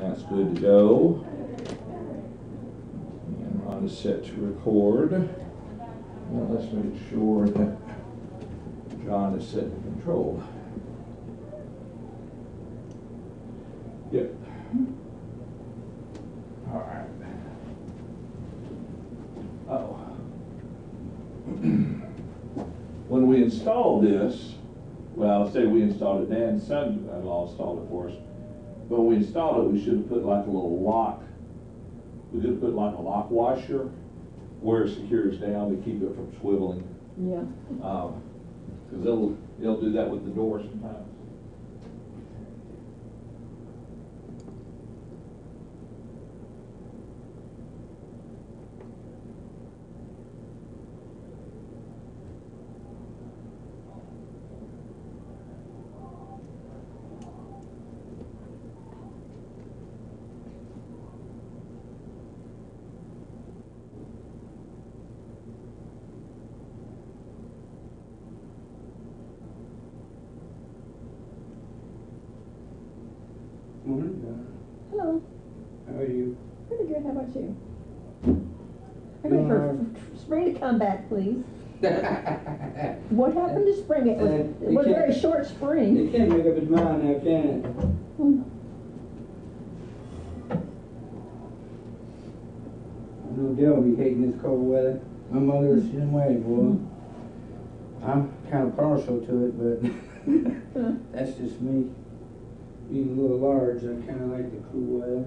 that's good to go. And Ron is set to record. Now let's make sure that John is set to control. Yep. All right. Oh. When we installed this, well, say we installed it, Dan's son-in-law installed it for us. But when we installed it, we should have put like a little lock. We could have put like a lock washer where it secures down to keep it from swiveling. Yeah. Because they'll do that with the door sometimes. Morning, Donna. Hello. How are you? Pretty good. How about you? I'm ready for spring to come back, please. What happened to spring? It was a very short spring. It can't make up its mind now, can it? I know Dale be hating this cold weather. My mother's the same way, boy. I'm kind of partial to it, but that's just me. Being a little large, I kind of like the cool weather.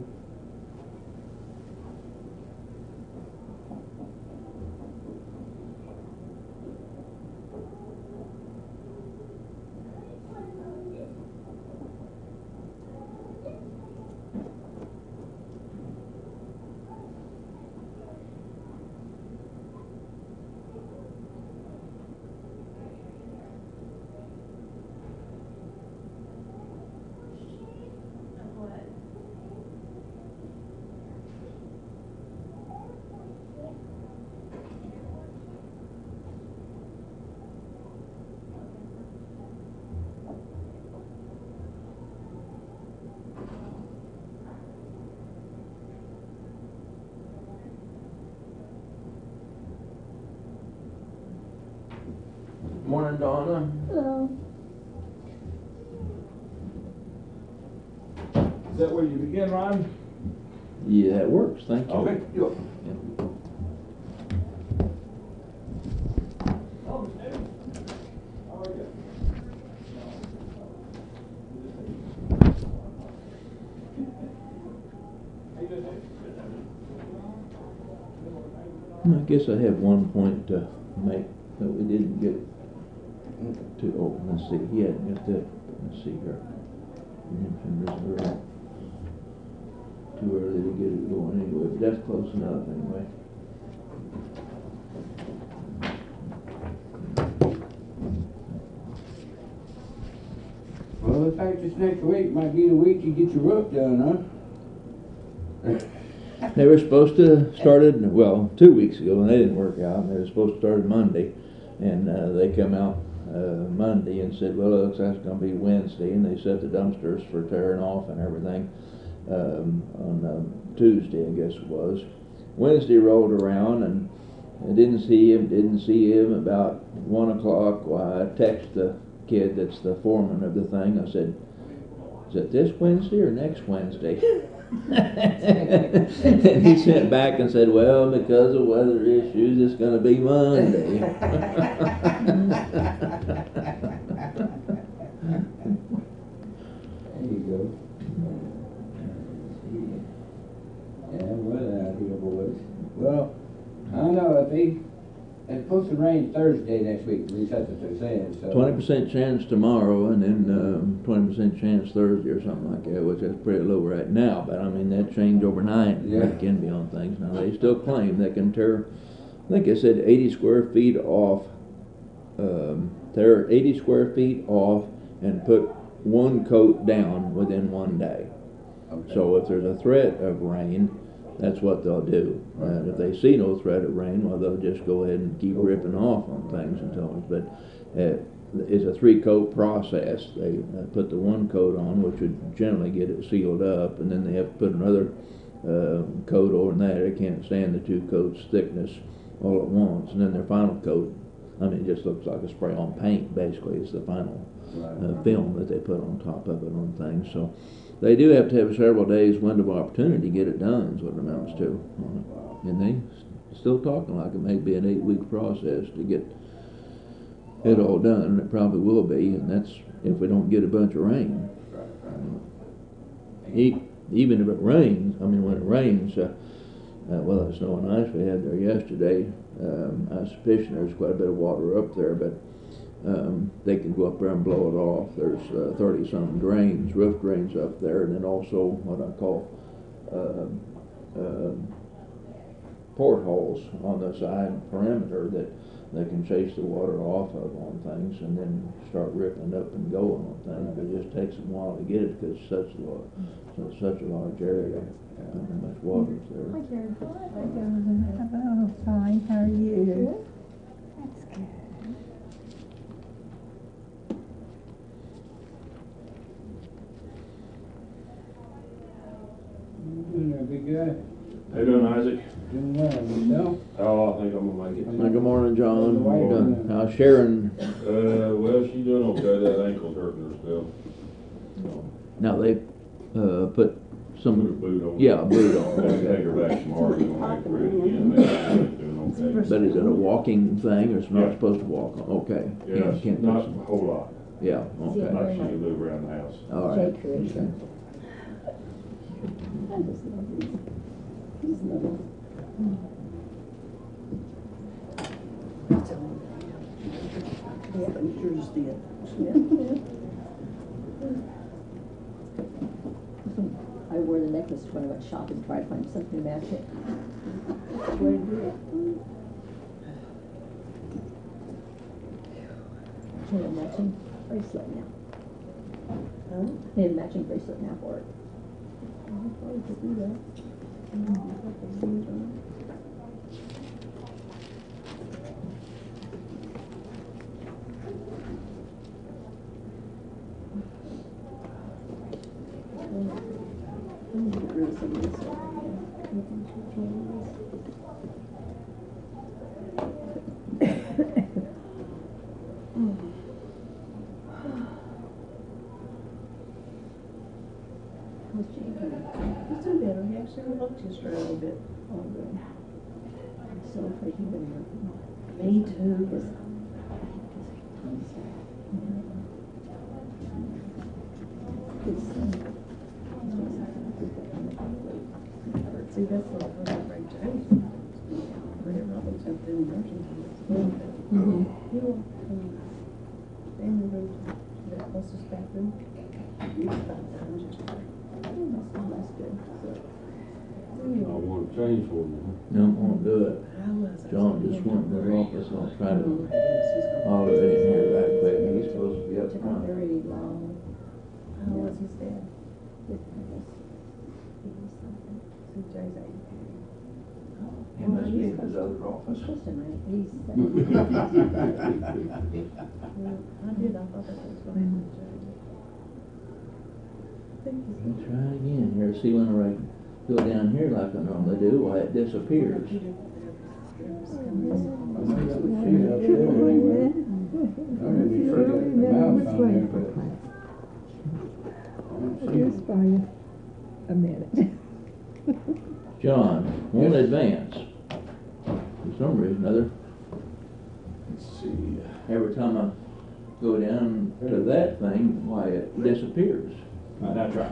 Morning, Donna. Hello. Is that where you begin, Ron? Yeah, that works, thank you. Okay. You up? I guess I have one point to make that we didn't get to. Oh, let's see. He hadn't got that. Let's see here. You mentioned this early. Too early to get it going anyway, but that's close enough anyway. Well, in fact, this next week might be the week you get your roof done, huh? They were supposed to started, well, 2 weeks ago, and they didn't work out. They were supposed to start Monday, and they come out Monday and said, well, it looks like it's going to be Wednesday, and they set the dumpsters for tearing off and everything on Tuesday, I guess it was. Wednesday rolled around, and I didn't see him. About 1 o'clock, well, I texted the kid that's the foreman of the thing. I said, is it this Wednesday or next Wednesday? And he sent back and said, well, because of weather issues, it's going to be Monday. There you go. Yeah, weather out here, boys. Well, I don't know, it's supposed to rain Thursday next week, at least that's what they're saying, so. 20% chance tomorrow, and then 20% chance Thursday or something like that, which is pretty low right now. But I mean, that changed overnight. Yeah. It can be on things. Now they still claim they can tear. I think it said 80 square feet off. Tear 80 square feet off and put one coat down within 1 day. Okay. So if there's a threat of rain, that's what they'll do. And if they see no threat of rain, well, they'll just go ahead and keep ripping off on things until. But it's a 3-coat process. They put the 1 coat on, which would generally get it sealed up, and then they have to put another coat over that. They can't stand the 2 coats thickness all at once, and then their final coat, I mean, it just looks like a spray-on paint. Basically, it's the final film that they put on top of it on things. So they do have to have several days window of opportunity to get it done. Is what it amounts to, and they still talking like it may be an 8-week process to get it all done, and it probably will be, and that's if we don't get a bunch of rain. Even if it rains, I mean, when it rains, well, the snow and ice we had there yesterday, I suspicion there's quite a bit of water up there, but they can go up there and blow it off. There's 30-some drains, roof drains up there, and then also what I call portholes on the side perimeter that they can chase the water off of on things and then start ripping up and going on things. But it just takes them a while to get it because it's such a large area. How much water is there? Hi, Karen. Hello, fine, how are you? That's good. Big guy. How you doing, Isaac? Doing well, yourself? Oh, I think I'm gonna make it. Good morning, John. How's Sharon? Well, she's doing okay. That ankle's hurting her still. Now they put Put her some, boot on. yeah, a boot I'll on. take her back tomorrow and we'll make her ready again. Make sure she's doing okay. But is it a walking thing, or it's not Yeah. supposed to walk on? Okay. Yeah, Can't put not some- a whole lot. Yeah, okay. Like she can move around the house. All right. Jake Creation. Okay. I just love these. These little. Yeah, I'm sure it's the, I wore the necklace when I went shopping, tried to find something to match it. Way to do it. Need a matching bracelet now. huh? Need a matching bracelet now for it. I probably could do that. I'm gonna get rid of some of this stuff. What's Jake doing? It's doing better. He actually walked yesterday a little bit. Oh, good. I'm so afraid he wouldn't hurt me. Me too. His See, that's what I'm afraid to do. Whenever I was up there in Washington, he walked from family room to the closest bathroom. 5 times yesterday. That's good. I want to change for me. No, won't do it. I was. John just went to the office, and I'll try to He's gonna. holler at him here right quick. He's supposed to be up Took a front. very long. How was his dad? CJ's 80. He must be in his other office. Kristen, right? He's Well, I did, I thought that was gonna happen to Jay. I think he's. Let's try again here. See when I go down here like I normally do, why it disappears. I know that was she up there anyway. I mean, we forgot the mouse on there, but. I don't see it. Just by a minute. John, won't advance. For some reason or other, Let's see. every time I go down to that thing, why it disappears. Now try.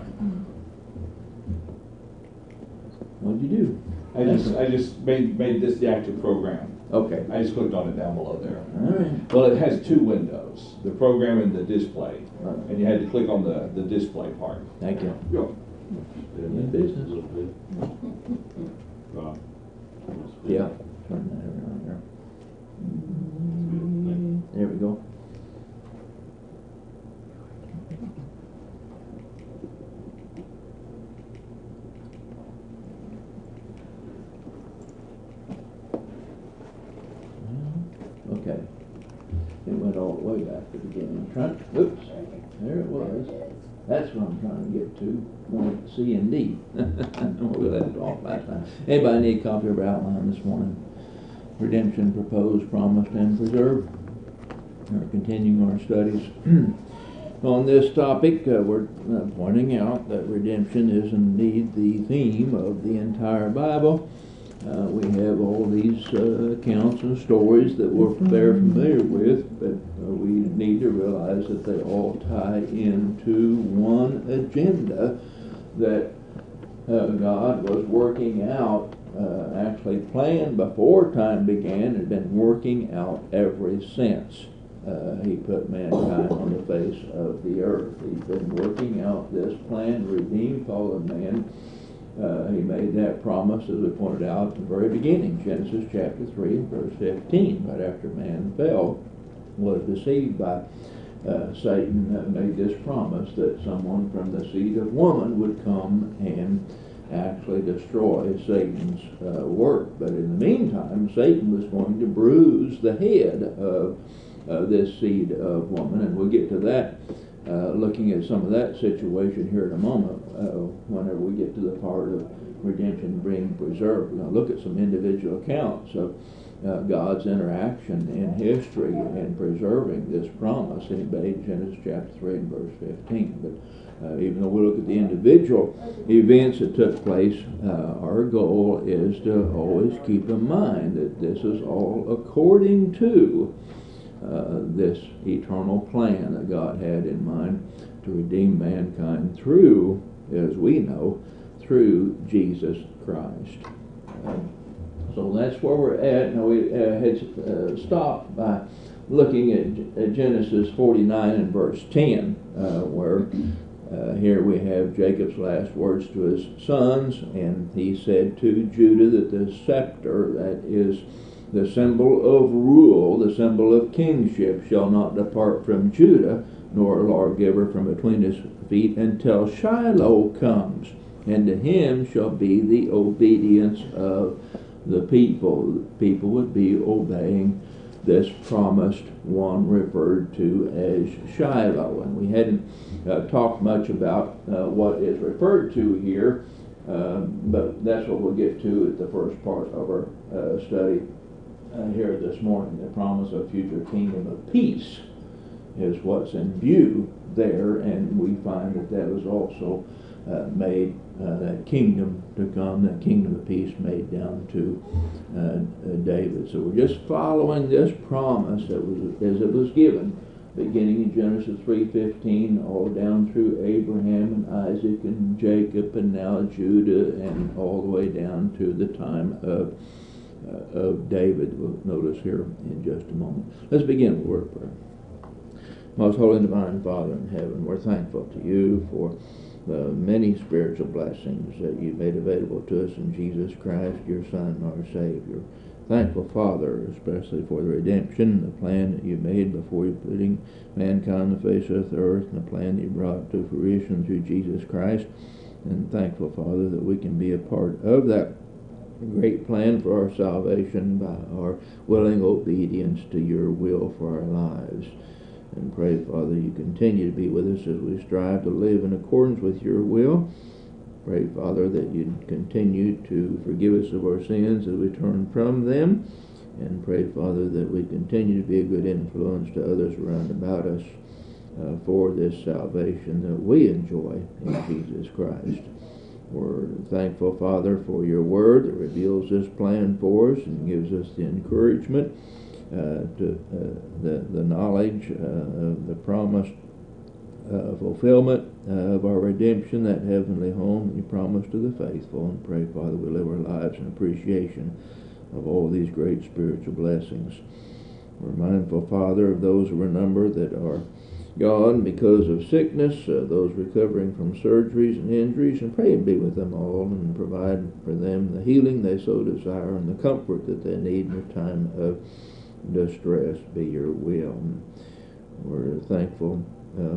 What'd you do? I just made this the active program. Okay. I just clicked on it down below there. All right. Well, it has 2 windows, the program and the display. Right. And you had to click on the display part. Thank you. Yep. In business. Right. Yeah. Turn that around there. There we go. Okay. It went all way back at the beginning. Oops, there it was. That's what I'm trying to get to. Well, C and D. We left off last time. Anybody need a copy of our outline this morning? Redemption, proposed, promised, and preserved. We're continuing our studies on this topic. We're pointing out that redemption is indeed the theme of the entire Bible. We have all these accounts and stories that we're very familiar with, but we need to realize that they all tie into one agenda that God was working out, actually planned before time began, and been working out ever since. He put mankind on the face of the earth. He's been working out this plan to redeem fallen man. He made that promise, as we pointed out at the very beginning, Genesis chapter 3, verse 15, right after man fell, was deceived by Satan, made this promise that someone from the seed of woman would come and actually destroy Satan's work. But in the meantime, Satan was going to bruise the head of this seed of woman, and we'll get to that, looking at some of that situation here in a moment, whenever we get to the part of redemption being preserved. We're going to look at some individual accounts of God's interaction in history in preserving this promise he made in Genesis chapter 3 and verse 15. But even though we look at the individual events that took place, our goal is to always keep in mind that this is all according to this eternal plan that God had in mind to redeem mankind through, as we know, through Jesus Christ. So that's where we're at. Now we had stopped by looking at Genesis 49 and verse 10, where here we have Jacob's last words to his sons, and he said to Judah that the scepter, that is the symbol of rule, the symbol of kingship, shall not depart from Judah, nor a lawgiver from between his feet, until Shiloh comes, and to him shall be the obedience of the people. The people would be obeying this promised one referred to as Shiloh. And we hadn't talked much about what is referred to here, but that's what we'll get to at the first part of our study here this morning. The promise of future kingdom of peace is what's in view there, and we find that that was also made, that kingdom to come, that kingdom of peace made down to David. So we're just following this promise that was, as it was given, beginning in Genesis 3:15, all down through Abraham and Isaac and Jacob, and now Judah, and all the way down to the time of David. We'll notice here in just a moment. Let's begin with a word of prayer. Most holy and divine Father in heaven, we're thankful to you for the many spiritual blessings that you've made available to us in Jesus Christ, your Son, our Savior. Thankful, Father, especially for the redemption, the plan that you made before you putting mankind on the face of the earth, and the plan that you brought to fruition through Jesus Christ. And thankful, Father, that we can be a part of that great plan for our salvation by our willing obedience to your will for our lives. And pray, Father, you continue to be with us as we strive to live in accordance with your will. Pray, Father, that you'd continue to forgive us of our sins as we turn from them. And pray, Father, that we continue to be a good influence to others around about us for this salvation that we enjoy in Jesus Christ. We're thankful, Father, for your word that reveals this plan for us and gives us the encouragement to the knowledge of the promised fulfillment of our redemption, that heavenly home you promised to the faithful. And pray, Father, we live our lives in appreciation of all these great spiritual blessings. We're mindful, Father, of those who remember that are gone because of sickness, those recovering from surgeries and injuries, and pray and be with them all and provide for them the healing they so desire and the comfort that they need in their time of distress. Be your will. We're thankful,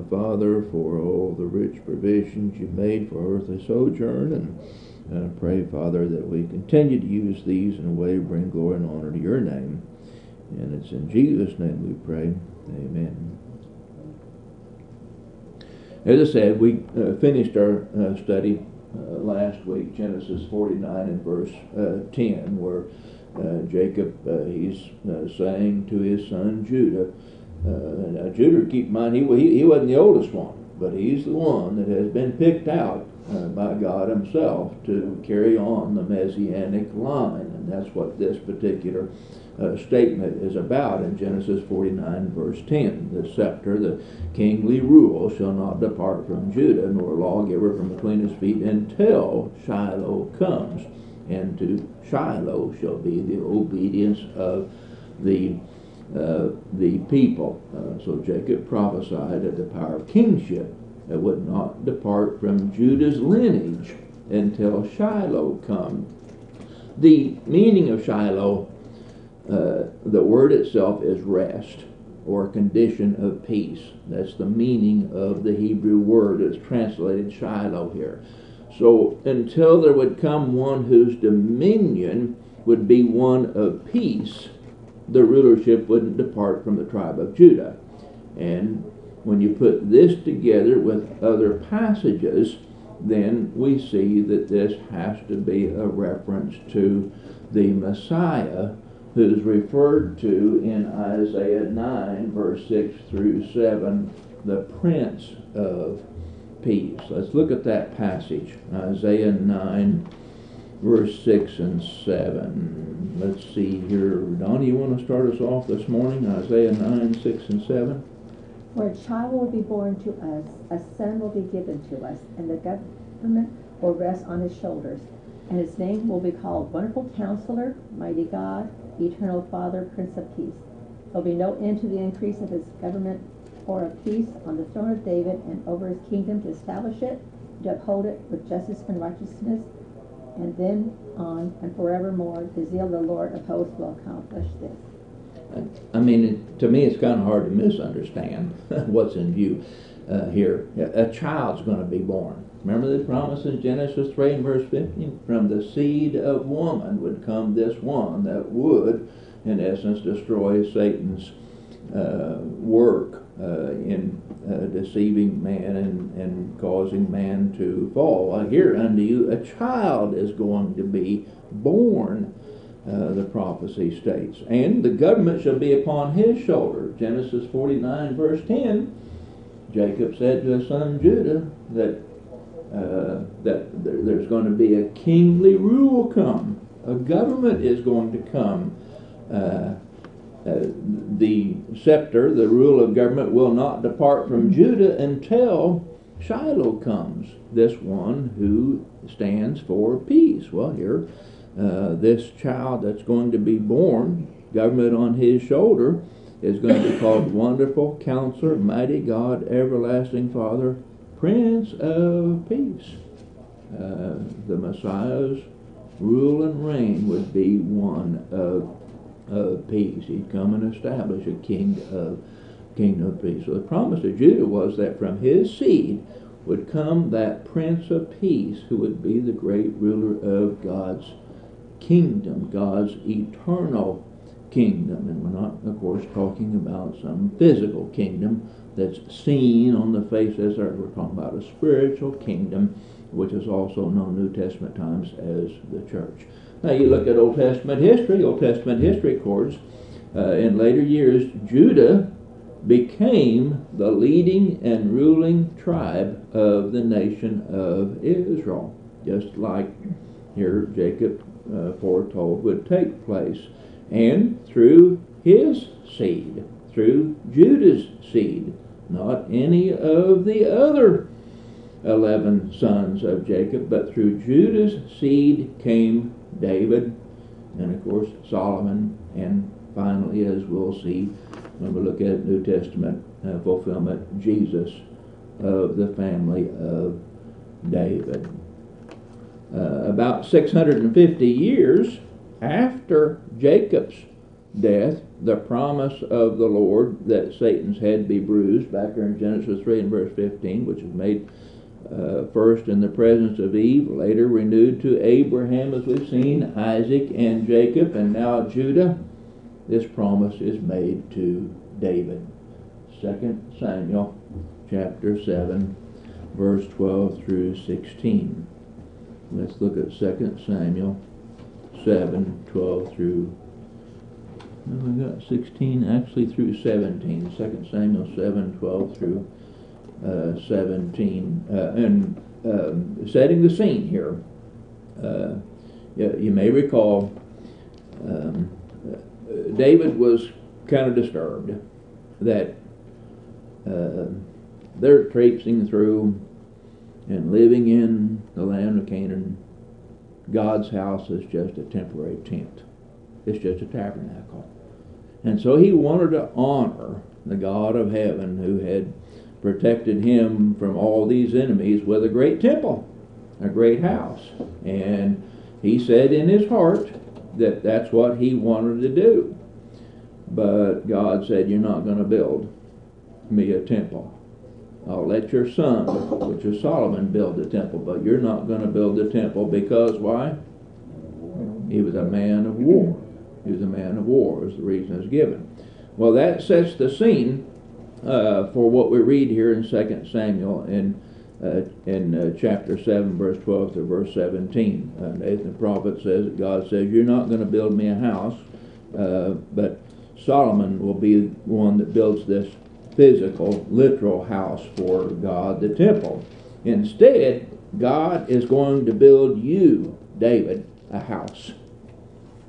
Father, for all the rich provisions you've made for our earthly sojourn, and pray, Father, that we continue to use these in a way to bring glory and honor to your name. And it's in Jesus' name we pray. Amen. As I said, we finished our study last week, Genesis 49 and verse 10, where Jacob, he's saying to his son Judah, now Judah, keep in mind, he wasn't the oldest one, but he's the one that has been picked out by God himself to carry on the Messianic line, and that's what this particular statement is about in Genesis 49 verse 10. The scepter, the kingly rule, shall not depart from Judah, nor lawgiver from between his feet, until Shiloh comes. And to Shiloh shall be the obedience of the people. So Jacob prophesied that the power of kingship that would not depart from Judah's lineage until Shiloh come. The meaning of Shiloh, the word itself is rest or condition of peace. That's the meaning of the Hebrew word that's translated Shiloh here. So until there would come one whose dominion would be one of peace, the rulership wouldn't depart from the tribe of Judah. And when you put this together with other passages, then we see that this has to be a reference to the Messiah, who's referred to in Isaiah 9, verse 6 through 7, the Prince of Peace. Let's look at that passage, Isaiah 9, verse 6 and 7. Let's see here. Donnie, you want to start us off this morning? Isaiah 9, 6 and 7. For a child will be born to us, a son will be given to us, and the government will rest on his shoulders. And his name will be called Wonderful Counselor, Mighty God, Eternal Father, Prince of Peace. There will be no end to the increase of his government or of peace on the throne of David and over his kingdom, to establish it, to uphold it with justice and righteousness. And then on and forevermore, the zeal of the Lord of hosts will accomplish this. I mean, to me, it's kind of hard to misunderstand what's in view here. A child's going to be born. Remember the promise in Genesis 3 and verse 15? From the seed of woman would come this one that would, in essence, destroy Satan's work in deceiving man and causing man to fall. Here unto you a child is going to be born, the prophecy states. And the government shall be upon his shoulder. Genesis 49 verse 10, Jacob said to his son Judah that there's going to be a kingly rule come. A government is going to come. The scepter, the rule of government, will not depart from Judah until Shiloh comes, this one who stands for peace. Well, here, this child that's going to be born, government on his shoulder, is going to be called Wonderful Counselor, Mighty God, Everlasting Father, Prince of Peace. The Messiah's rule and reign would be one of peace. He'd come and establish a kingdom of peace. So the promise to Judah was that from his seed would come that Prince of Peace, who would be the great ruler of God's kingdom, God's eternal kingdom. And we're not, of course, talking about some physical kingdom that's seen on the face as we're talking about a spiritual kingdom, which is also known in New Testament times as the church. Now you look at Old Testament history records, in later years, Judah became the leading and ruling tribe of the nation of Israel, just like here Jacob foretold would take place. And through his seed, through Judah's seed, not any of the other 11 sons of Jacob, but through Judah's seed came David, and of course Solomon, and finally, as we'll see when we look at New Testament fulfillment, Jesus of the family of David. About 650 years after Jacob's death, the promise of the Lord that Satan's head be bruised, back there in Genesis 3 and verse 15, which is made first in the presence of Eve, later renewed to Abraham, as we've seen, Isaac and Jacob, and now Judah. This promise is made to David. 2 Samuel chapter 7, verse 12 through 16. Let's look at 2 Samuel 7, 12 through, we got 16, actually through 17. 2 Samuel 7, 12 through 17. And setting the scene here, you may recall David was kind of disturbed that they're traipsing through and living in the land of Canaan. God's house is just a temporary tent. It's just a tabernacle. And so he wanted to honor the God of heaven who had protected him from all these enemies with a great temple, a great house. And he said in his heart that that's what he wanted to do. But God said, you're not going to build me a temple. I'll let your son, which is Solomon, build the temple, but you're not going to build the temple because why? He was a man of war. He was a man of war, is the reason it's given. Well, that sets the scene for what we read here in 2 Samuel in chapter 7, verse 12 to verse 17. Nathan the prophet says that God says, you're not going to build me a house, but Solomon will be the one that builds this physical, literal house for God, the temple. Instead, God is going to build you, David, a house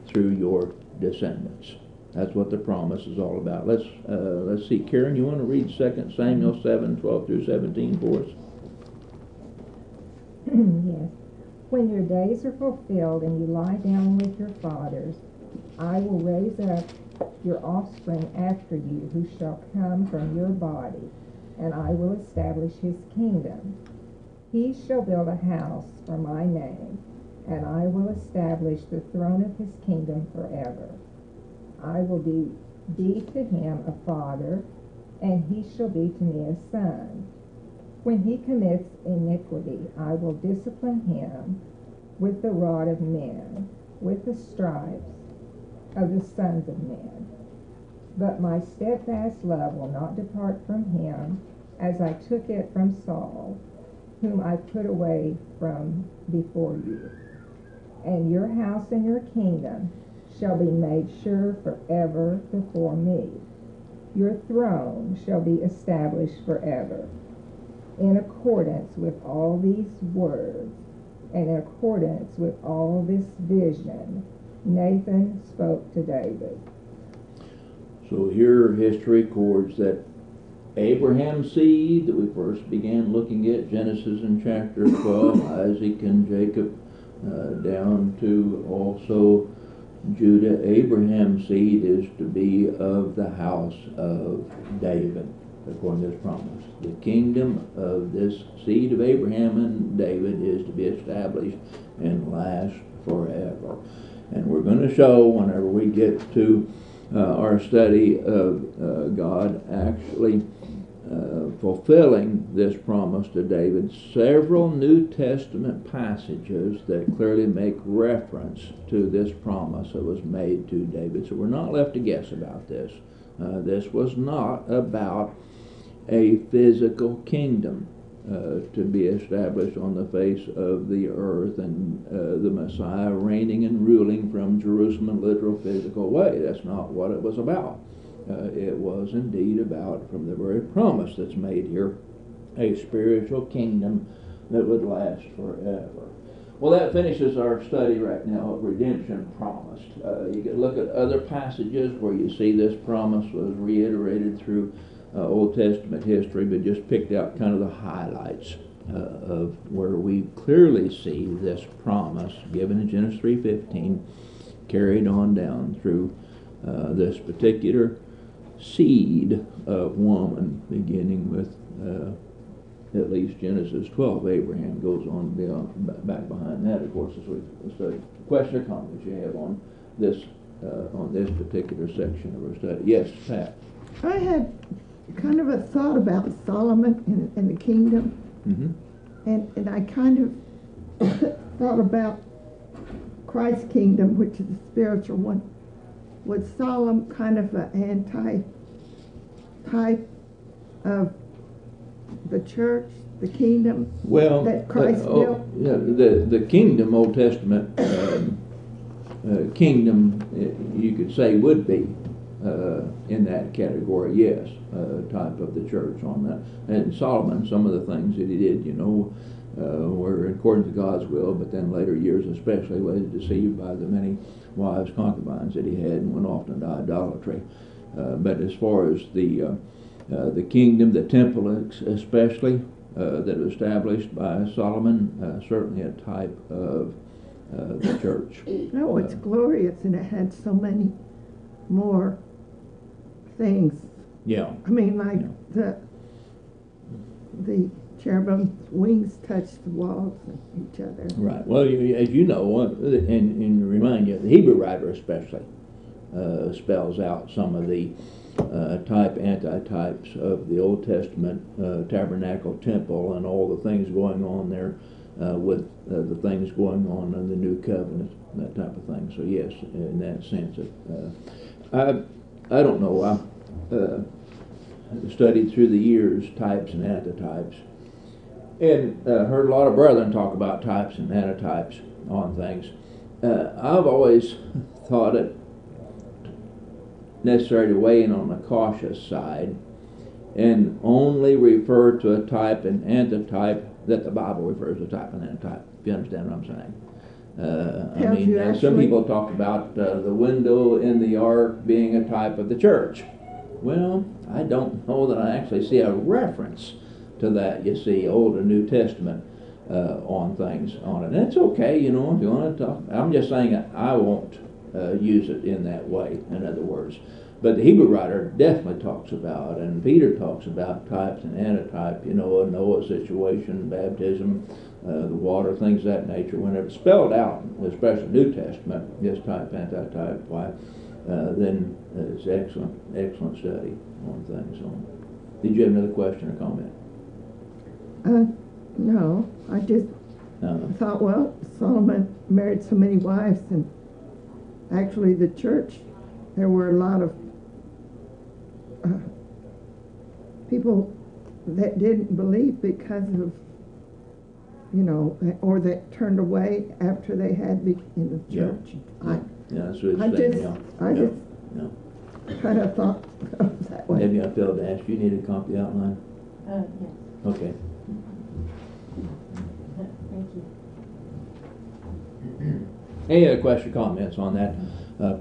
through your descendants. That's what the promise is all about. Let's see. Karen, you want to read 2 Samuel 7, 12 through 17 for us? Yes. When your days are fulfilled and you lie down with your fathers, I will raise up your offspring after you, who shall come from your body, and I will establish his kingdom. He shall build a house for my name, and I will establish the throne of his kingdom forever. I will be to him a father, and he shall be to me a son. When he commits iniquity, I will discipline him with the rod of men, with the stripes of the sons of men. But my steadfast love will not depart from him, as I took it from Saul, whom I put away from before you. And your house and your kingdom shall be made sure forever before me. Your throne shall be established forever. In accordance with all these words, and in accordance with all this vision, Nathan spoke to David. So here history records that Abraham's seed that we first began looking at, Genesis in chapter 12, Isaac and Jacob, down to also Judah, Abraham's seed is to be of the house of David, according to this promise. The kingdom of this seed of Abraham and David is to be established and last forever. And we're going to show, whenever we get to our study of God actually fulfilling this promise to David, several New Testament passages that clearly make reference to this promise that was made to David. So we're not left to guess about this. This was not about a physical kingdom to be established on the face of the earth and the Messiah reigning and ruling from Jerusalem in a literal physical way. That's not what it was about. It was indeed about, from the very promise that's made here, a spiritual kingdom that would last forever. Well, that finishes our study right now of redemption promised. You can look at other passages where you see this promise was reiterated through Old Testament history, but just picked out kind of the highlights of where we clearly see this promise given in Genesis 3:15 carried on down through this particular seed of woman, beginning with at least Genesis 12. Abraham goes on beyond, back behind that, of course, as we study. Question or comments you have on this particular section of our study? Yes, Pat. I had kind of a thought about Solomon and the kingdom, and I kind of thought about Christ's kingdom, which is the spiritual one. Was Solomon kind of an type of the church, the kingdom Well, that Christ built? yeah, the kingdom, Old Testament kingdom, you could say would be in that category, yes, type of the church on that. And Solomon, some of the things that he did, were according to God's will, but then later years especially was deceived by the many wives, concubines that he had, and went off into idolatry. But as far as the kingdom, the temple especially, that was established by Solomon, certainly a type of the church. No, it's glorious, and it had so many more things. Yeah. I mean, like Yeah. the cherubim's wings touched the walls of each other. Right. Well, as you know, and remind you, the Hebrew writer especially spells out some of the type, antitypes of the Old Testament tabernacle, temple, and all the things going on there with the things going on in the New Covenant, that type of thing. So yes, in that sense, I don't know. I studied through the years types and antitypes, and heard a lot of brethren talk about types and antitypes on things. I've always thought it necessary to weigh in on the cautious side and only refer to a type and antitype that the Bible refers to type and antitype, if you understand what I'm saying. Some people talk about the window in the ark being a type of the church. Well, I don't know that I actually see a reference to that, you see, Old and New Testament on things on it. And it's okay, if you want to talk. I'm just saying I won't use it in that way, in other words. But the Hebrew writer definitely talks about, and Peter talks about types and antitype, a Noah situation, baptism, the water, things of that nature. When it's spelled out, especially New Testament, this type, antitype, why, then it's excellent study on things. Did you have another question or comment? No, I just thought, well, Solomon married so many wives, and actually the church, there were a lot of people that didn't believe because of, or that turned away after they had been in the church. That's what it's saying. I just kind of thought that way. Maybe I failed to ask you, need a copy outline? Yes. Okay. Thank you. Any other question or comments on that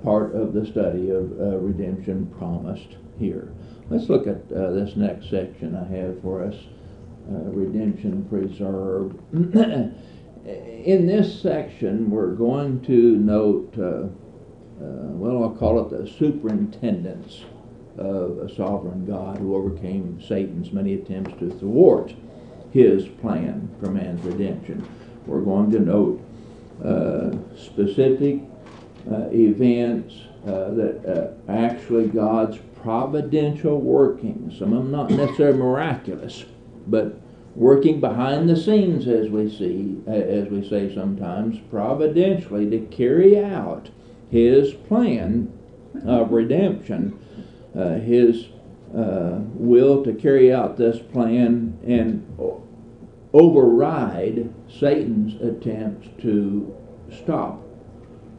part of the study of redemption promised here? Let's look at this next section I have for us, redemption preserved. In this section, we're going to note, I'll call it the superintendence of a sovereign God who overcame Satan's many attempts to thwart his plan for man's redemption. We're going to note specific events that actually God's providential working, some of them not necessarily miraculous, but working behind the scenes, as we say sometimes, providentially to carry out his plan of redemption, his will to carry out this plan and override Satan's attempts to stop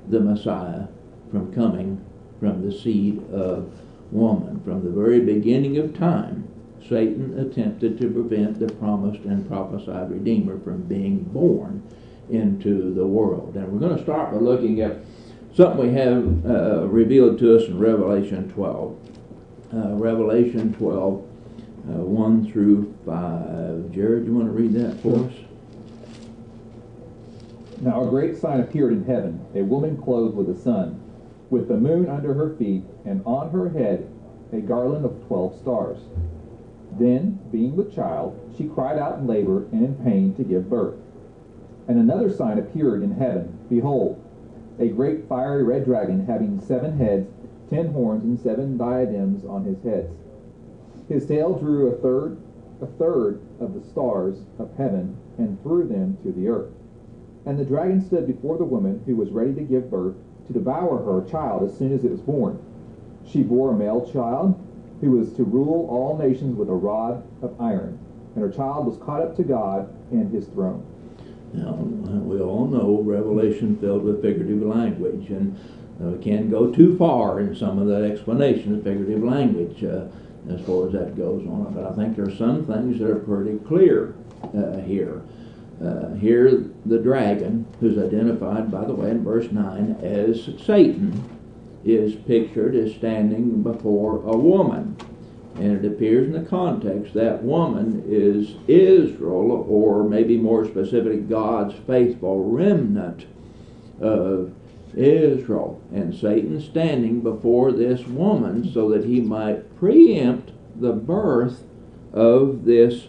the Messiah from coming from the seed of woman. From the very beginning of time, Satan attempted to prevent the promised and prophesied Redeemer from being born into the world. And we're going to start by looking at something we have revealed to us in Revelation 12. Revelation 12, 1 through 5. Jared, you want to read that for us? Now a great sign appeared in heaven, a woman clothed with the sun, with the moon under her feet, and on her head a garland of 12 stars. Then, being with child, she cried out in labor and in pain to give birth. And another sign appeared in heaven. Behold, a great fiery red dragon, having 7 heads, 10 horns, and 7 diadems on his heads. His tail drew a third of the stars of heaven, and threw them to the earth. And the dragon stood before the woman who was ready to give birth, to devour her child as soon as it was born. She bore a male child, who was to rule all nations with a rod of iron. And her child was caught up to God and his throne. Now, we all know Revelation filled with figurative language, and we can't go too far in some of the explanation of figurative language as far as that goes on. But I think there are some things that are pretty clear here. Here, the dragon, who's identified, by the way, in verse 9 as Satan, is pictured as standing before a woman. And it appears in the context that woman is Israel, or maybe more specific, God's faithful remnant of Israel. And Satan standing before this woman so that he might preempt the birth of this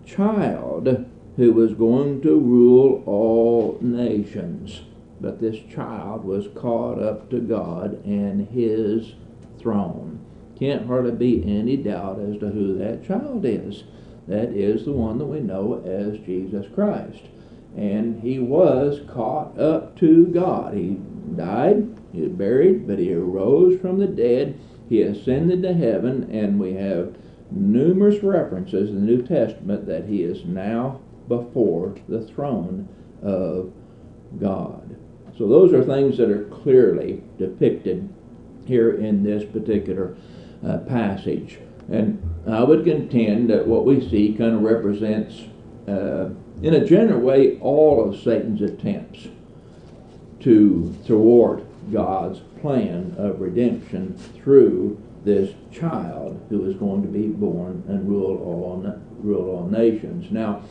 child who was going to rule all nations. But this child was caught up to God and his throne. Can't hardly be any doubt as to who that child is. That is the one that we know as Jesus Christ. And he was caught up to God. He died, he was buried, but he arose from the dead. He ascended to heaven, and we have numerous references in the New Testament that he is now before the throne of God. So those are things that are clearly depicted here in this particular passage. And I would contend that what we see kind of represents, in a general way, all of Satan's attempts to thwart God's plan of redemption through this child who is going to be born and rule all nations. Now,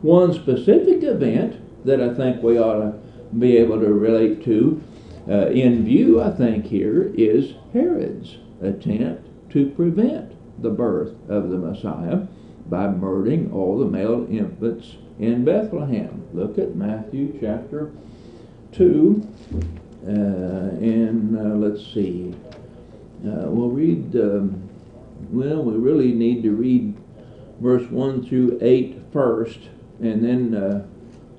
one specific event that I think we ought to be able to relate to in view, I think, here is Herod's attempt to prevent the birth of the Messiah by murdering all the male infants in Bethlehem. Look at Matthew chapter 2, and let's see. We'll read, we really need to read verse 1 through 8 first, and then,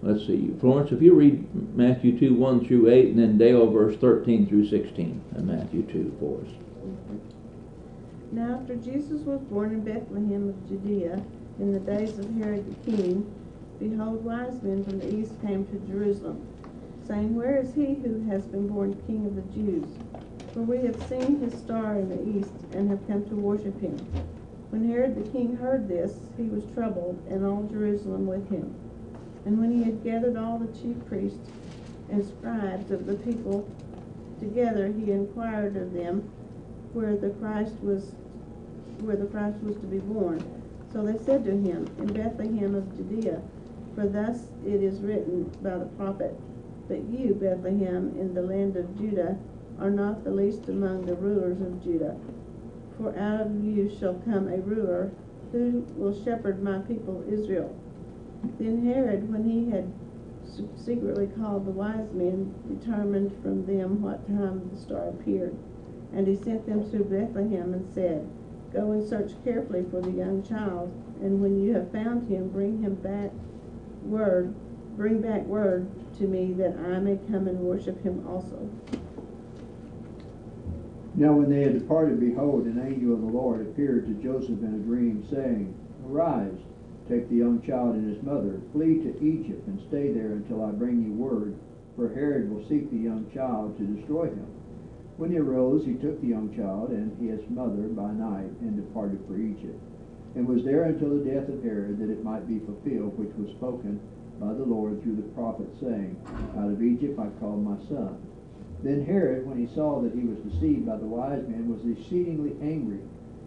let's see, Florence, if you read Matthew 2, 1 through 8, and then Dale, verse 13 through 16, Matthew 2 for us. Now after Jesus was born in Bethlehem of Judea, in the days of Herod the king, behold, wise men from the east came to Jerusalem, saying, Where is he who has been born King of the Jews? For we have seen his star in the east, and have come to worship him. When Herod the king heard this, he was troubled, and all Jerusalem with him. And when he had gathered all the chief priests and scribes of the people together, he inquired of them where the Christ was to be born. So they said to him, In Bethlehem of Judea, for thus it is written by the prophet, But you, Bethlehem, in the land of Judah, are not the least among the rulers of Judah. For out of you shall come a ruler who will shepherd my people Israel. Then Herod, when he had secretly called the wise men, determined from them what time the star appeared. And he sent them to Bethlehem and said, Go and search carefully for the young child, and when you have found him, bring back word to me, that I may come and worship him also. Now when they had departed, behold, an angel of the Lord appeared to Joseph in a dream, saying, Arise, take the young child and his mother, flee to Egypt, and stay there until I bring you word, for Herod will seek the young child to destroy him. When he arose, he took the young child and his mother by night, and departed for Egypt, and was there until the death of Herod, that it might be fulfilled which was spoken by the Lord through the prophet, saying, Out of Egypt I called my son. Then Herod, when he saw that he was deceived by the wise men, was exceedingly angry,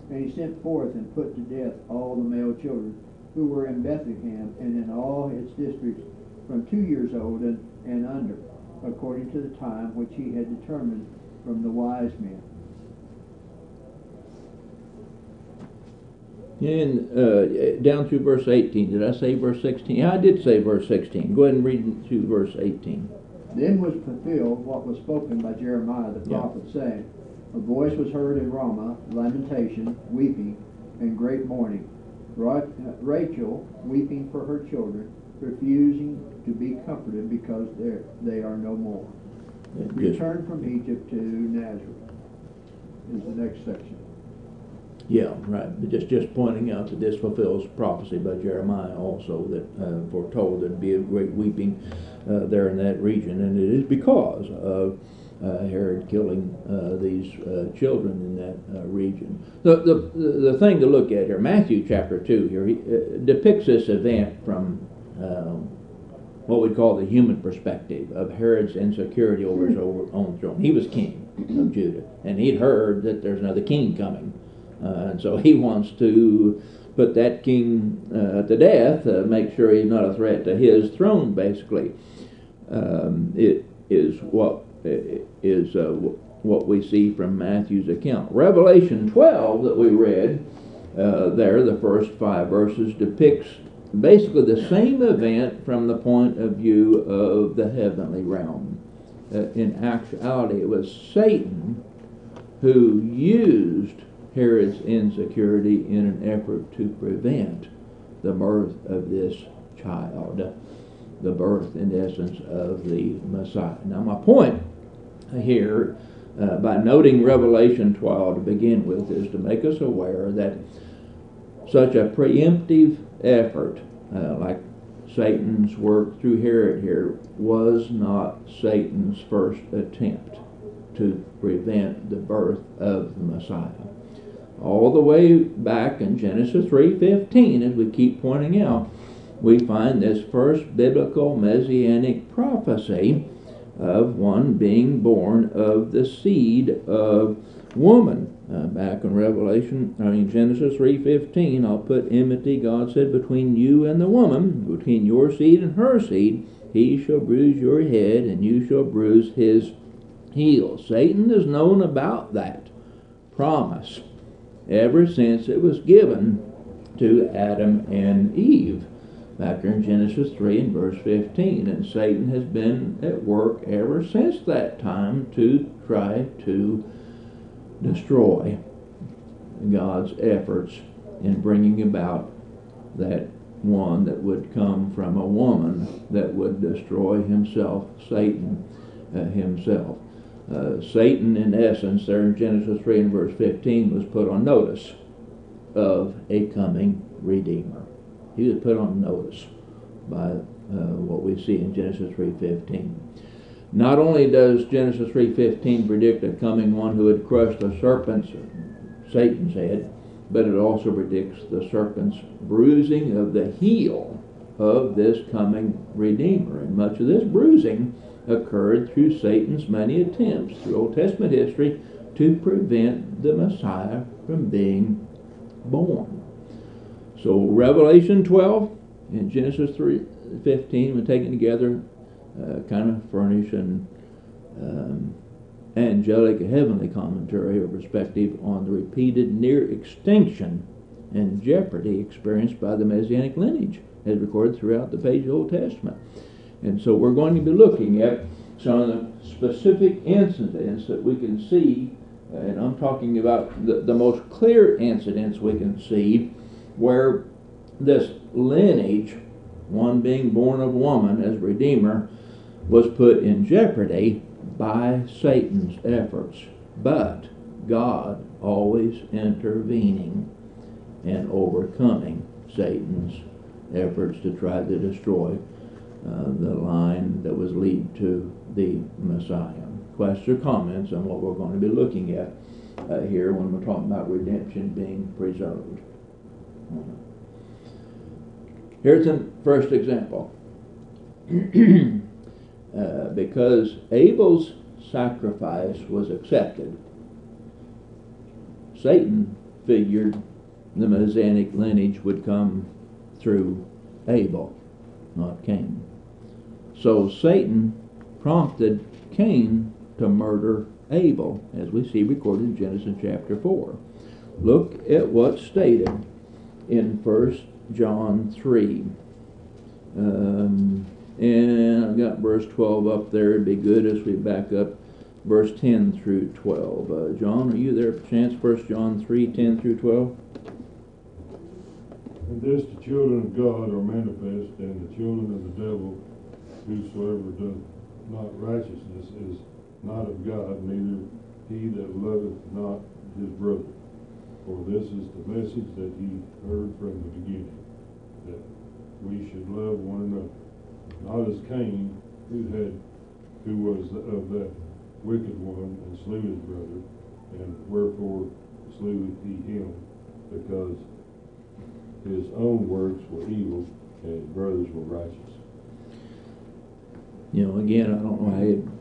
and he sent forth and put to death all the male children who were in Bethlehem and in all its districts from 2 years old and under, according to the time which he had determined from the wise men. And down through verse 18. Did I say verse 16? Yeah, I did say verse 16. Go ahead and read through verse 18. Then was fulfilled what was spoken by Jeremiah the prophet, saying, A voice was heard in Ramah, lamentation, weeping, and great mourning. Rachel weeping for her children, refusing to be comforted because they are no more. Return from Egypt to Nazareth is the next section. Yeah, right, but just pointing out that this fulfills prophecy by Jeremiah also, that foretold there'd be a great weeping there in that region, and it is because of Herod killing these children in that region. The thing to look at here, Matthew chapter 2 here, he depicts this event from what we call the human perspective of Herod's insecurity over his own throne. He was king of Judah, and he'd heard that there's another king coming. And so he wants to put that king to death, make sure he's not a threat to his throne, basically. It is what we see from Matthew's account. Revelation 12 that we read there, the first 5 verses, depicts basically the same event from the point of view of the heavenly realm. In actuality, it was Satan who used Herod's insecurity in an effort to prevent the birth of this child, the birth, in essence, of the Messiah. Now, my point here, by noting Revelation 12 to begin with, is to make us aware that such a preemptive effort, like Satan's work through Herod here, was not Satan's first attempt to prevent the birth of the Messiah. All the way back in Genesis 3:15, as we keep pointing out, we find this first biblical messianic prophecy of one being born of the seed of woman. Back in Genesis 3:15, I'll put enmity, God said, between you and the woman, between your seed and her seed. He shall bruise your head, and you shall bruise his heel. Satan has known about that promise ever since it was given to Adam and Eve, back in Genesis 3 and verse 15. And Satan has been at work ever since that time to try to destroy God's efforts in bringing about that one that would come from a woman that would destroy himself, Satan himself. Satan, in essence, there in Genesis 3 and verse 15, was put on notice of a coming Redeemer. He was put on notice by what we see in Genesis 3:15. Not only does Genesis 3:15 predict a coming one who would crush the serpent's, Satan's head, but it also predicts the serpent's bruising of the heel of this coming Redeemer. And much of this bruising occurred through Satan's many attempts through Old Testament history to prevent the Messiah from being born. So Revelation 12 and Genesis 3:15, when taken together, kind of furnish an angelic heavenly commentary or perspective on the repeated near extinction and jeopardy experienced by the Messianic lineage as recorded throughout the page of the Old Testament. And so we're going to be looking at some of the specific incidents that we can see, and I'm talking about the most clear incidents we can see where this lineage, one being born of woman as Redeemer, was put in jeopardy by Satan's efforts, but God always intervening and overcoming Satan's efforts to try to destroy the line that was lead to the Messiah. Questions or comments on what we're going to be looking at here when we're talking about redemption being preserved? Here's the first example. Because Abel's sacrifice was accepted, Satan figured the Messianic lineage would come through Abel, not Cain. So Satan prompted Cain to murder Abel, as we see recorded in Genesis chapter 4. Look at what's stated in 1 John 3. And I've got verse 12 up there. It'd be good as we back up verse 10 through 12. John, are you there per chance? 1 John 3, 10 through 12. And this the children of God are manifest, and the children of the devil. Whosoever doeth not righteousness is not of God, neither he that loveth not his brother. For this is the message that ye heard from the beginning, that we should love one another, not as Cain, who was of that wicked one, and slew his brother. And wherefore slew he him? Because his own works were evil, and his brothers were righteous. You know, again, I don't know how you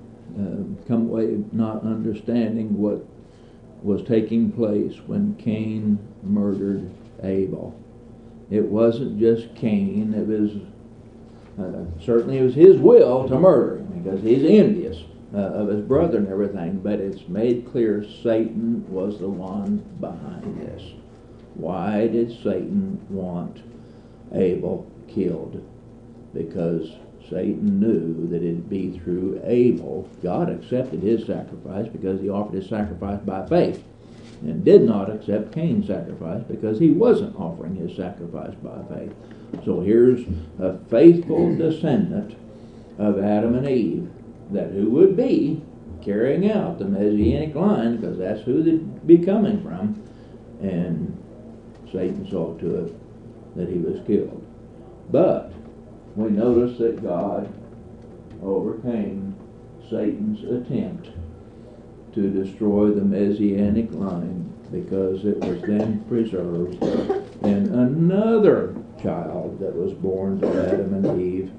come away not understanding what was taking place when Cain murdered Abel. It wasn't just Cain, it was certainly it was his will to murder him because he's envious of his brother and everything, but it's made clear Satan was the one behind this. Why did Satan want Abel killed? Because Satan knew that it'd be through Abel. God accepted his sacrifice because he offered his sacrifice by faith, and did not accept Cain's sacrifice because he wasn't offering his sacrifice by faith. So here's a faithful descendant of Adam and Eve, that who would be carrying out the Messianic line, because that's who they'd be coming from, and Satan saw to it that he was killed. But we notice that God overcame Satan's attempt to destroy the Messianic line, because it was then preserved in another child that was born to Adam and Eve,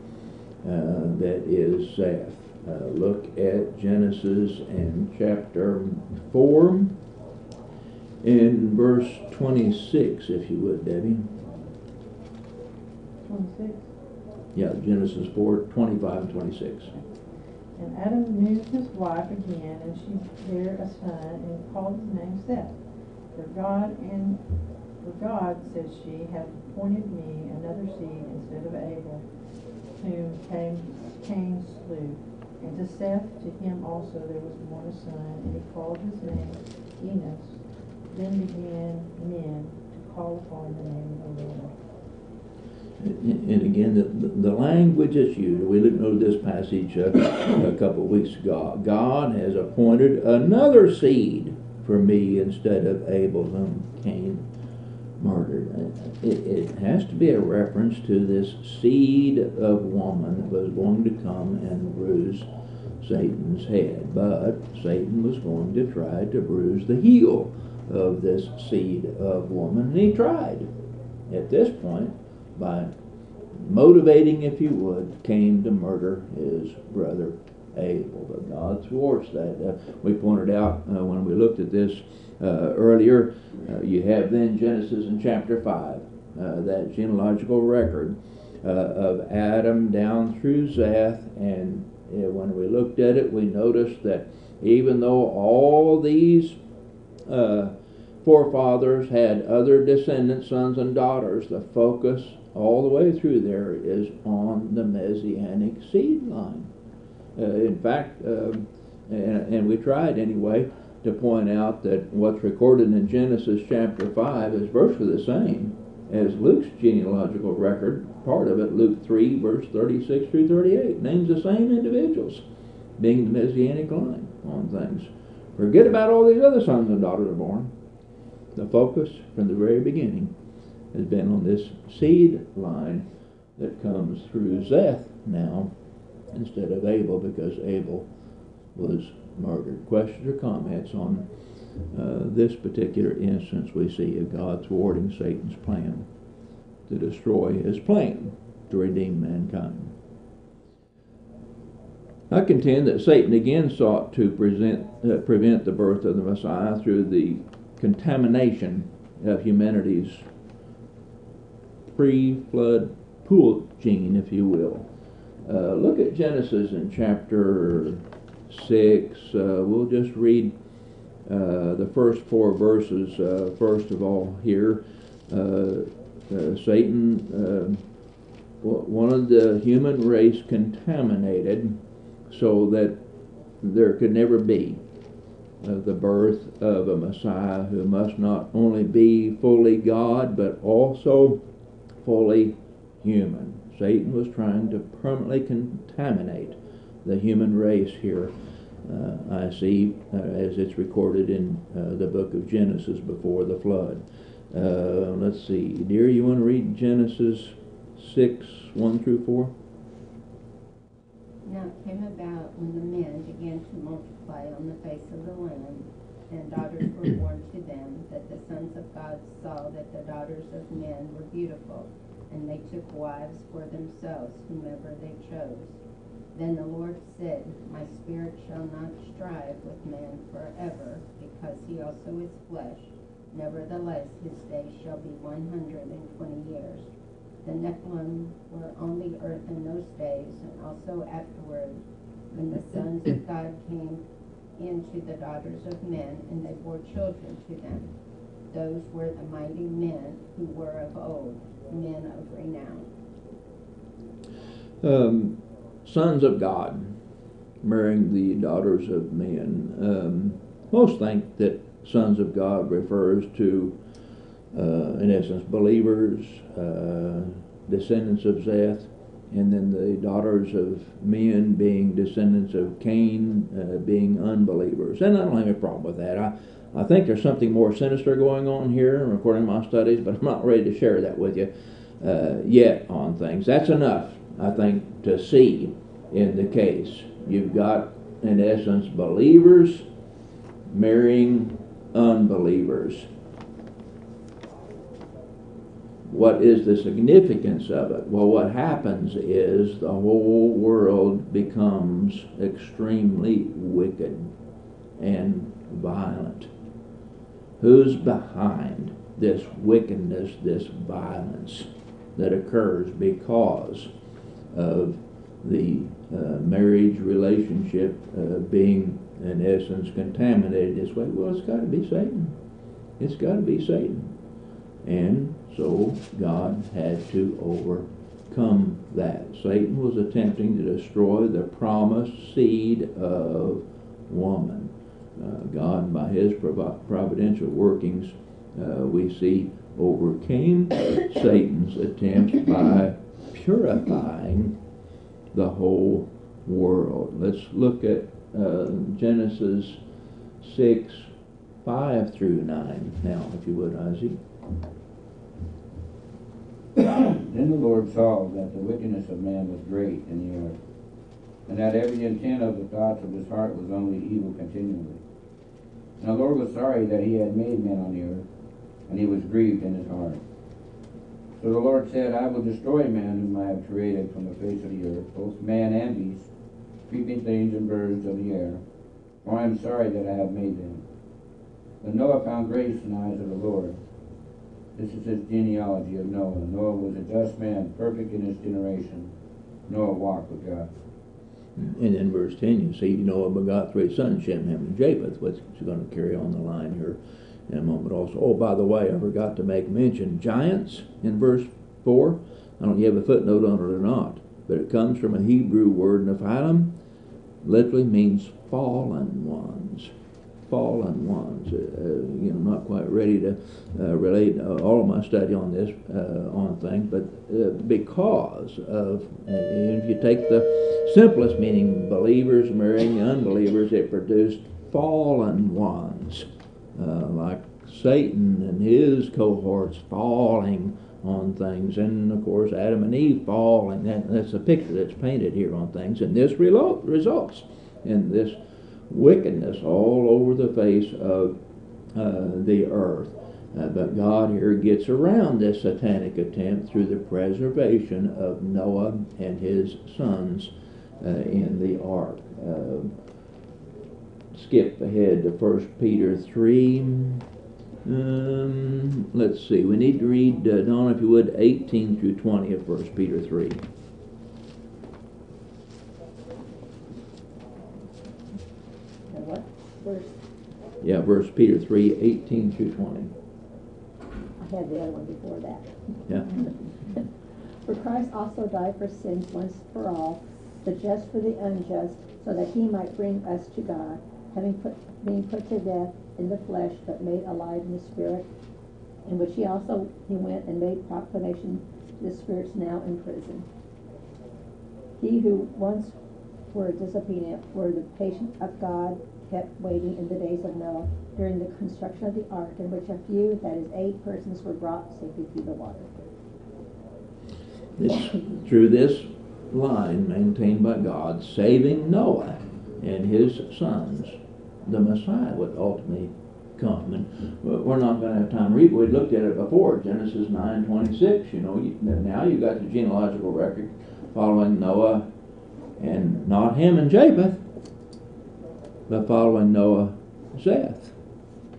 that is Seth. Look at Genesis and chapter 4 in verse 26, if you would, Debbie. 26. Yeah, Genesis 4, 25 and 26. And Adam knew his wife again, and she bare a son, and called his name Seth. For God, said she, hath appointed me another seed instead of Abel, whom Cain slew. And to Seth, to him also there was born a son, and he called his name Enos. Then began men to call upon the name of the Lord. And again, the language is used. We looked at this passage a couple of weeks ago. God has appointed another seed for me instead of Abel, whom Cain murdered. It has to be a reference to this seed of woman that was going to come and bruise Satan's head. But Satan was going to try to bruise the heel of this seed of woman, and he tried. At this point, by motivating, if you would, Cain to murder his brother Abel. But God thwarts that. We pointed out when we looked at this earlier, you have then Genesis in chapter 5, that genealogical record of Adam down through Seth, and when we looked at it, we noticed that even though all these forefathers had other descendants, sons and daughters, the focus all the way through there is on the Messianic seed line. In fact, and we tried anyway to point out that what's recorded in Genesis chapter 5 is virtually the same as Luke's genealogical record. Part of it, Luke 3, verse 36 through 38, names the same individuals being the Messianic line on things. Forget about all these other sons and daughters are born. The focus from the very beginning has been on this seed line that comes through Seth now instead of Abel, because Abel was murdered. Questions or comments on this particular instance we see of God thwarting Satan's plan to destroy his plan to redeem mankind? I contend that Satan again sought to prevent the birth of the Messiah through the contamination of humanity's pre-flood pool gene, if you will. Look at Genesis in chapter 6. We'll just read the first 4 verses. First of all here, Satan wanted the human race contaminated so that there could never be the birth of a Messiah who must not only be fully God but also fully human. Satan was trying to permanently contaminate the human race here. I see, as it's recorded in the book of Genesis before the flood. Let's see, dear, you want to read Genesis 6, 1 through 4? Now it came about when the men began to multiply on the face of the land, and daughters were born to them, that the sons of God saw that the daughters of men were beautiful, and they took wives for themselves, whomever they chose. Then the Lord said, My spirit shall not strive with man forever, because he also is flesh. Nevertheless, his days shall be 120 years. The Nephilim were on the earth in those days, and also afterward, when the sons of God came into the daughters of men, and they bore children to them. Those were the mighty men who were of old, men of renown. Sons of God marrying the daughters of men. Most think that sons of God refers to, in essence, believers, descendants of Seth, and then the daughters of men being descendants of Cain, being unbelievers. And I don't have a problem with that. I think there's something more sinister going on here, according to my studies, but I'm not ready to share that with you yet on things. That's enough, I think, to see in the case. You've got, in essence, believers marrying unbelievers. What is the significance of it? Well, what happens is the whole world becomes extremely wicked and violent. Who's behind this wickedness, this violence that occurs because of the marriage relationship being, in essence, contaminated this way? Well, it's got to be Satan. It's got to be Satan. And so God had to overcome that. Satan was attempting to destroy the promised seed of woman. God, by his providential workings, we see overcame Satan's attempt by purifying the whole world. Let's look at Genesis 6, 5 through 9 now, if you would, Isaac. Then the Lord saw that the wickedness of man was great in the earth, and that every intent of the thoughts of his heart was only evil continually. And the Lord was sorry that he had made man on the earth, and he was grieved in his heart. So the Lord said, I will destroy man whom I have created from the face of the earth, both man and beast, creeping things and birds of the air, for I am sorry that I have made them. But Noah found grace in the eyes of the Lord. This is his genealogy of Noah. Noah was a just man, perfect in his generation. Noah walked with God. And in verse 10, you see Noah begot 3 sons, Shem, Ham, and Japheth, which is going to carry on the line here in a moment also. Oh, by the way, I forgot to make mention, giants in verse 4. I don't know if you have a footnote on it or not, but it comes from a Hebrew word, Nephilim, literally means fallen ones. Fallen ones. I'm not quite ready to relate all of my study on this on things, but because of, if you take the simplest meaning, believers marrying unbelievers, it produced fallen ones, like Satan and his cohorts falling on things, and of course Adam and Eve falling. That's a picture that's painted here on things, and this results in this wickedness all over the face of the earth. But God here gets around this satanic attempt through the preservation of Noah and his sons in the ark. Skip ahead to 1 Peter 3. Let's see, we need to read, Don, if you would, 18 through 20 of 1 Peter 3. What verse? Yeah, 1 Peter 3, 18 through 20. I had the other one before that. Yeah. For Christ also died for sins once for all, the just for the unjust, so that he might bring us to God, being put to death in the flesh, but made alive in the spirit, in which he went and made proclamation to the spirits now in prison. He who once were disobedient were the patience of God kept waiting in the days of Noah during the construction of the ark, in which a few, that is 8 persons, were brought safely through the water. Through this line maintained by God, saving Noah and his sons, the Messiah would ultimately come. And we're not going to have time to read. We looked at it before, Genesis 9:26. You know, now you got the genealogical record following Noah, and not Ham and Japheth, but following Noah, Seth.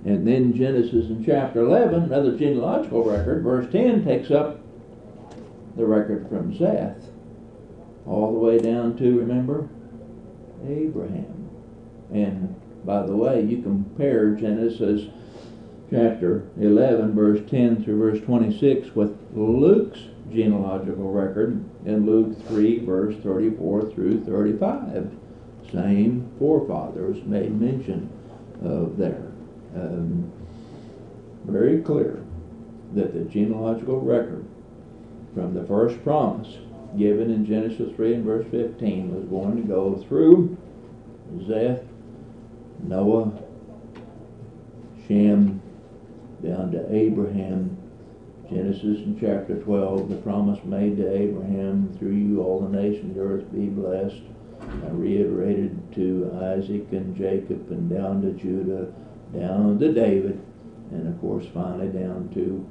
And then Genesis in chapter 11, another genealogical record, verse 10 takes up the record from Seth all the way down to, remember, Abraham. And by the way, you compare Genesis chapter 11, verse 10 through verse 26 with Luke's genealogical record in Luke 3, verse 34 through 35. Same forefathers made mention of there. Very clear that the genealogical record from the first promise given in Genesis 3 and verse 15 was going to go through Seth, Noah, Shem, down to Abraham. Genesis in chapter 12, the promise made to Abraham, through you all the nations of the earth be blessed, reiterated to Isaac and Jacob, and down to Judah, down to David, and of course finally down to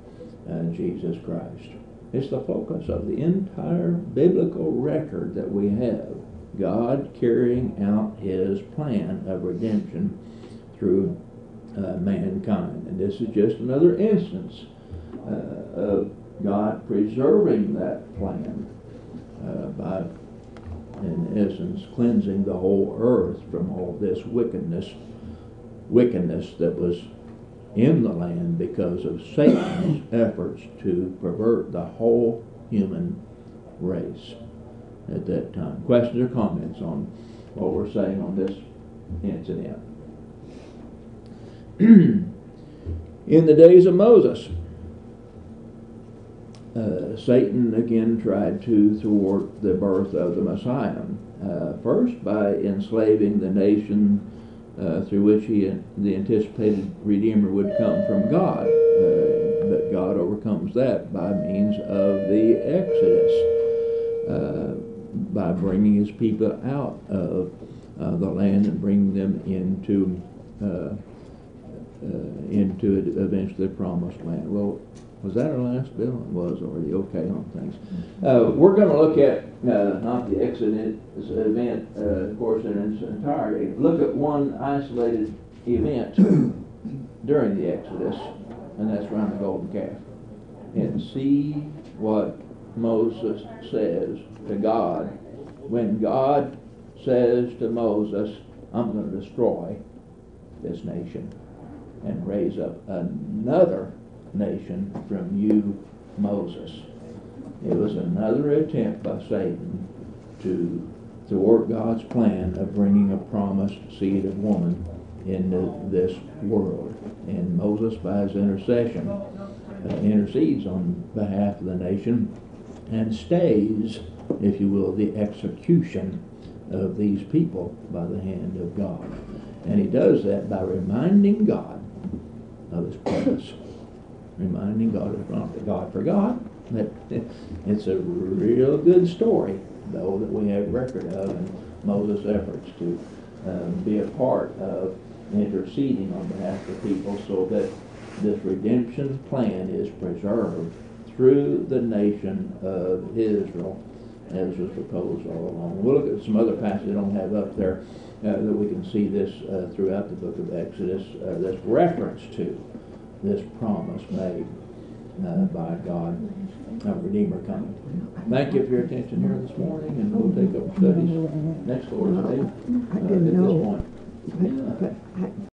Jesus Christ. It's the focus of the entire biblical record that we have. God carrying out his plan of redemption through mankind. And this is just another instance of God preserving that plan by, in essence, cleansing the whole earth from all this wickedness that was in the land because of Satan's efforts to pervert the whole human race at that time. Questions or comments on what we're saying on this incident? In the days of Moses, Satan again tried to thwart the birth of the Messiah. First, by enslaving the nation through which the anticipated Redeemer would come from God. But God overcomes that by means of the Exodus, by bringing his people out of the land and bringing them into eventually the promised land. Well, was that our last bill? It was already. Okay on things. We're going to look at not the Exodus event, of course, in its entirety. Look at one isolated event during the Exodus, and that's around the golden calf, and see what Moses says to God when God says to Moses, "I'm going to destroy this nation and raise up another nation from you, Moses." It was another attempt by Satan to thwart God's plan of bringing a promised seed of woman into this world. And Moses, by his intercession, intercedes on behalf of the nation and stays, if you will, the execution of these people by the hand of God. And he does that by reminding God of his promise. Reminding God of his promise. That God forgot. That it's a real good story, though, that we have record of in Moses' efforts to be a part of interceding on behalf of the people so that this redemption plan is preserved through the nation of Israel, as was proposed all along. We'll look at some other passages I don't have up there that we can see this throughout the book of Exodus, this reference to this promise made by God, a Redeemer coming. Thank you for your attention here this morning, and we'll take up studies next Lord's Day at this point. But